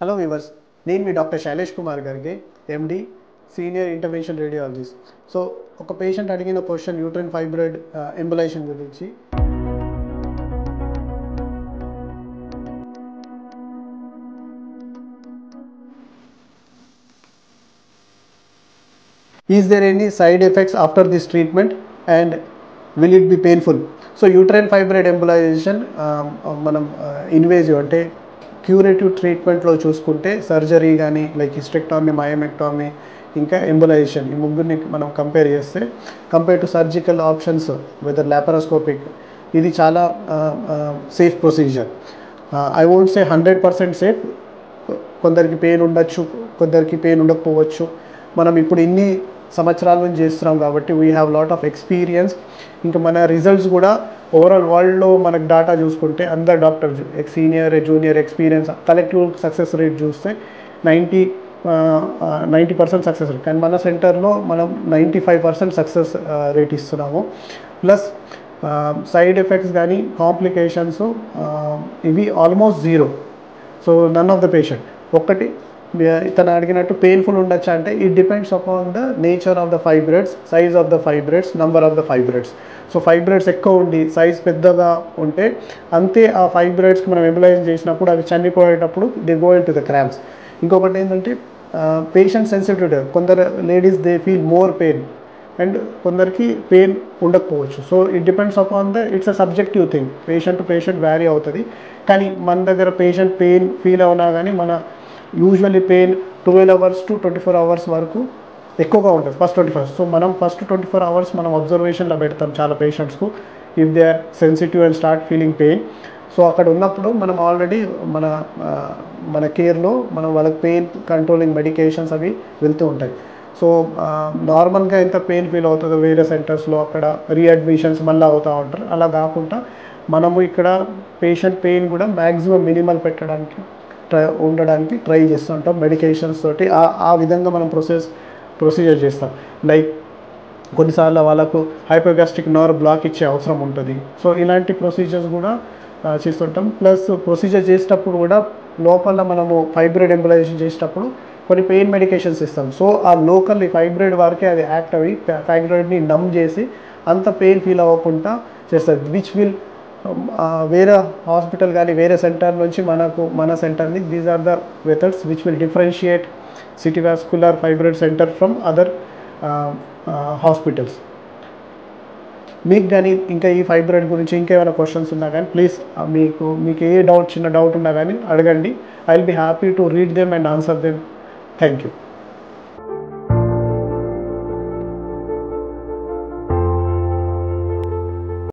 Hello viewers, నేను మీ doctor Shailesh Kumar గారికి ఎండి senior intervention radiologist. So ఒక పేషెంట్ అడిగిన క్వశ్చన్ యూట్రైన్ ఫైబ్రాయిడ్ ఎంబులైజేషన్ గురించి. Is there any side effects after this treatment and will it be painful? So uterine fibroid embolization మనం invasive అంటే curative ట్రీట్మెంట్లో చూసుకుంటే surgery కానీ లైక్ హిస్టెక్టామీ, మయోమెక్టామీ, ఇంకా embolization, ఈ ముగ్గురిని మనం కంపేర్ చేస్తే compare to surgical options whether laparoscopic, ఇది చాలా safe procedure. I won't say 100% safe. కొందరికి పెయిన్ ఉండొచ్చు, కొందరికి పెయిన్ ఉండకపోవచ్చు. మనం ఇప్పుడు ఇన్ని సంవత్సరాల నుంచి చేస్తున్నాం కాబట్టి we have lot of experience. ఇంకా మన రిజల్ట్స్ కూడా ఓవరాల్ వరల్డ్లో మనకు డాటా చూసుకుంటే అందరు doctors senior, junior, experience collective success rate చూస్తే 90% సక్సెస్ రేట్. కానీ మన సెంటర్లో మనం 95% సక్సెస్ రేట్ ఇస్తున్నాము. ప్లస్ సైడ్ ఎఫెక్ట్స్ కానీ కాంప్లికేషన్స్ ఇవి almost zero. So none of the patient. ఒక్కటి ఇతను అడిగినట్టు పెయిన్ఫుల్ ఉండొచ్చా అంటే it depends upon the nature of the fibroids, size of the fibroids, number of the fibroids. So fibroids ఎక్కువ ఉండి సైజ్ పెద్దగా ఉంటే అంతే ఆ ఫైబ్రాయిడ్స్కి మనం ఎంబులైజ్ చేసినప్పుడు అవి చనిపోయేటప్పుడు they go into the cramps. ఇంకొకటి ఏంటంటే పేషెంట్ సెన్సిటివిటీ. కొందరు ladies they feel more pain and కొందరికి పెయిన్ ఉండకపోవచ్చు. So it depends upon it's a subjective thing. Patient to patient vary అవుతుంది. కానీ మన దగ్గర పేషెంట్ పెయిన్ ఫీల్ అవునా కానీ మన usually pain 12 hours to 24 hours వరకు ఎక్కువగా ఉంటుంది, ఫస్ట్ 24 hours. సో మనం ఫస్ట్ 24 hours మనం అబ్జర్వేషన్లో పెడతాం చాలా పేషెంట్స్కు, if they are sensitive and start feeling pain. So అక్కడ ఉన్నప్పుడు మనం ఆల్రెడీ మన కేర్లో మనం వాళ్ళకి పెయిన్ కంట్రోలింగ్ మెడికేషన్స్ అవి వెళ్తూ ఉంటాయి. సో నార్మల్గా ఎంత పెయిన్ ఫీల్ అవుతుందో వేరే సెంటర్స్లో అక్కడ రీఅడ్మిషన్స్ మళ్ళీ అవుతూ ఉంటారు. అలా కాకుండా మనము ఇక్కడ పేషెంట్ పెయిన్ కూడా మ్యాక్సిమం మినిమల్ పెట్టడానికి ఉండడానికి ట్రై చేస్తూ ఉంటాం మెడికేషన్స్ తోటి. ఆ విధంగా మనం ప్రొసీజర్ చేస్తాం. లైక్ కొన్నిసార్లు వాళ్ళకు హైపోగాస్ట్రిక్ నర్వ్ బ్లాక్ ఇచ్చే అవసరం ఉంటుంది. సో ఇలాంటి ప్రొసీజర్స్ కూడా చేస్తుంటాం. ప్లస్ ప్రొసీజర్ చేసేటప్పుడు కూడా లోపల మనము ఫైబ్రాయిడ్ ఎంబులైజేషన్ చేసేటప్పుడు కొన్ని పెయిన్ మెడికేషన్స్ ఇస్తాం. సో ఆ లోకల్ ఫైబ్రాయిడ్ వరకే అది యాక్ట్ అయ్యి ఫైబ్రాయిడ్ని నమ్ చేసి అంత పెయిన్ ఫీల్ అవ్వకుండా చేస్తుంది. విచ్ విల్ వేరే హాస్పిటల్ కానీ వేరే సెంటర్ నుంచి మన సెంటర్ని, these are the methods which will differentiate city vascular fibroid centre from other hospitals. మీకు కానీ ఇంకా ఈ ఫైబ్రాయిడ్ గురించి ఇంకేమైనా క్వశ్చన్స్ ఉన్నా కానీ ప్లీజ్ మీకు ఏ చిన్న డౌట్ ఉన్నా కానీ అడగండి. I will be happy to read them and answer them. Thank you.